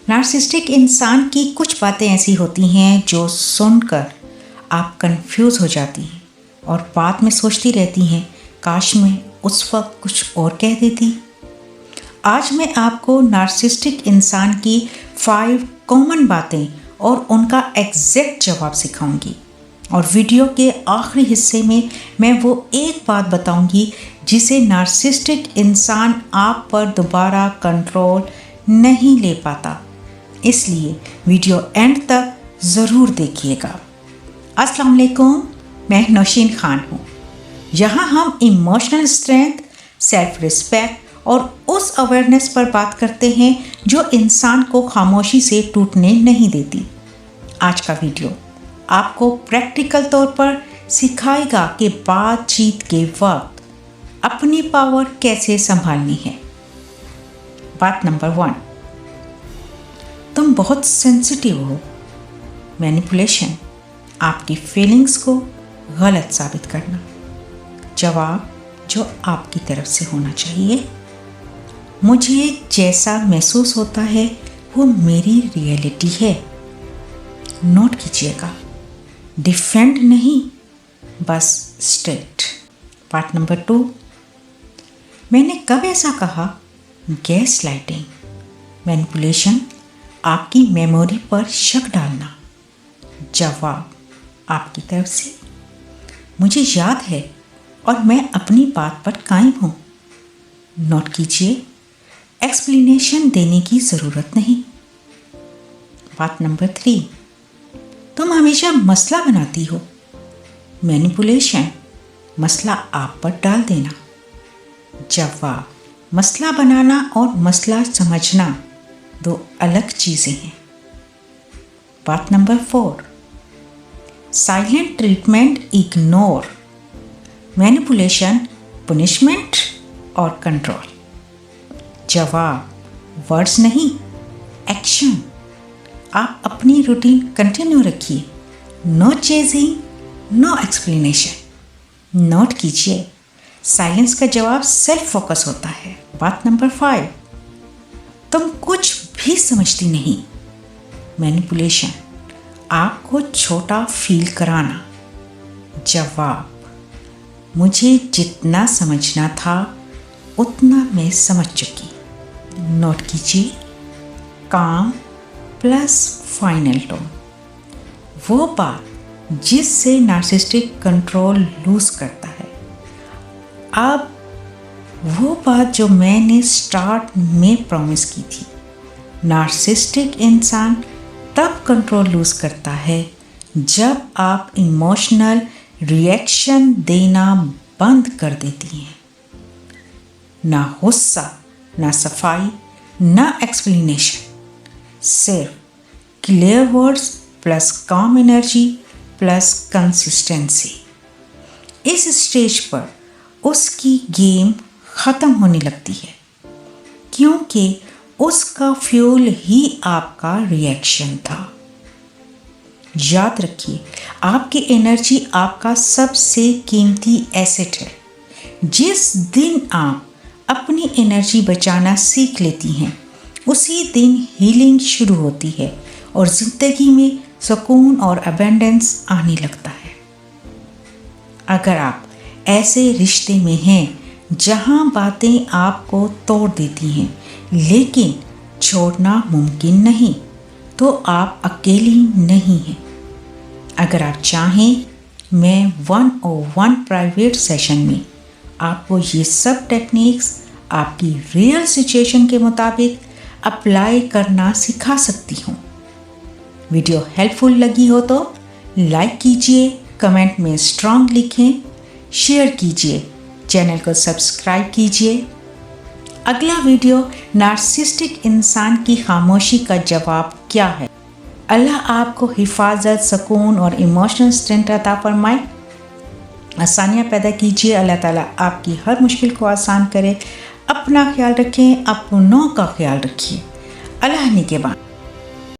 Narcissistic इंसान की कुछ बातें ऐसी होती हैं जो सुनकर आप कंफ्यूज हो जाती हैं और बाद में सोचती रहती हैं, काश मैं उस वक्त कुछ और कह देती। आज मैं आपको नार्सिसिस्टिक इंसान की 5 कॉमन बातें और उनका एग्जैक्ट जवाब सिखाऊंगी और वीडियो के आखिरी हिस्से में मैं वो एक बात बताऊंगी जिसे नार्सिसिस्टिक इंसान आप पर दोबारा कंट्रोल नहीं ले पाता। इसलिए वीडियो एंड तक ज़रूर देखिएगा। अस्सलाम वालेकुम, मैं नौशीन खान हूँ। यहाँ हम इमोशनल स्ट्रेंथ, सेल्फ रिस्पेक्ट और उस अवेयरनेस पर बात करते हैं जो इंसान को खामोशी से टूटने नहीं देती। आज का वीडियो आपको प्रैक्टिकल तौर पर सिखाएगा कि बातचीत के वक्त अपनी पावर कैसे संभालनी है। बात नंबर 1, तुम बहुत सेंसिटिव हो। मैनिपुलेशन, आपकी फीलिंग्स को गलत साबित करना। जवाब जो आपकी तरफ से होना चाहिए, मुझे जैसा महसूस होता है वो मेरी रियलिटी है। नोट कीजिएगा, डिफेंड नहीं, बस स्ट्रेट। पार्ट नंबर 2, मैंने कब ऐसा कहा? गैस लाइटिंग, मैनिपुलेशन, आपकी मेमोरी पर शक डालना। जवाब आपकी तरफ से, मुझे याद है और मैं अपनी बात पर कायम हूँ। नोट कीजिए, एक्सप्लेनेशन देने की ज़रूरत नहीं। बात नंबर 3, तुम हमेशा मसला बनाती हो। मैनिपुलेशन, मसला आप पर डाल देना। जवाब, मसला बनाना और मसला समझना 2 अलग चीज़ें हैं। बात number 4, silent treatment, ignore, manipulation, punishment और कंट्रोल। जवाब, वर्ड्स नहीं, एक्शन। आप अपनी रूटीन कंटिन्यू रखिए। No chasing, no explanation. Note कीजिए, साइलेंस का जवाब सेल्फ फोकस होता है। बात नंबर 5, तुम कुछ भी समझती नहीं। मैनिपुलेशन, आपको छोटा फील कराना। जवाब, मुझे जितना समझना था उतना मैं समझ चुकी। नोट कीजिए, काम प्लस फाइनल टोन, वो बात जिससे नार्सिसिस्टिक कंट्रोल लूज करता है। अब वो बात जो मैंने स्टार्ट में प्रॉमिस की थी। नार्सिसिस्टिक इंसान तब कंट्रोल लूज करता है जब आप इमोशनल रिएक्शन देना बंद कर देती हैं। ना गुस्सा, ना सफाई, ना एक्सप्लेनेशन, सिर्फ क्लियर वर्ड्स प्लस काम एनर्जी प्लस कंसिस्टेंसी। इस स्टेज पर उसकी गेम ख़त्म होने लगती है क्योंकि उसका फ्यूल ही आपका रिएक्शन था। याद रखिए, आपकी एनर्जी आपका सबसे कीमती एसेट है। जिस दिन आप अपनी एनर्जी बचाना सीख लेती हैं, उसी दिन हीलिंग शुरू होती है और ज़िंदगी में सुकून और अबेंडेंस आने लगता है। अगर आप ऐसे रिश्ते में हैं जहां बातें आपको तोड़ देती हैं लेकिन छोड़ना मुमकिन नहीं, तो आप अकेली नहीं हैं। अगर आप चाहें, मैं 101 प्राइवेट सेशन में आपको ये सब टेक्निक्स आपकी रियल सिचुएशन के मुताबिक अप्लाई करना सिखा सकती हूँ। वीडियो हेल्पफुल लगी हो तो लाइक कीजिए, कमेंट में स्ट्रॉन्ग लिखें, शेयर कीजिए, चैनल को सब्सक्राइब कीजिए। अगला वीडियो नार्सिसिस्टिक इंसान की खामोशी का जवाब क्या है। अल्लाह आपको हिफाजत, सुकून और इमोशनल स्ट्रेंथ अता फरमाए। आसानियाँ पैदा कीजिए। अल्लाह ताला आपकी हर मुश्किल को आसान करे। अपना ख्याल रखें, अपनों का ख्याल रखिए। अल्लाह निगहबान।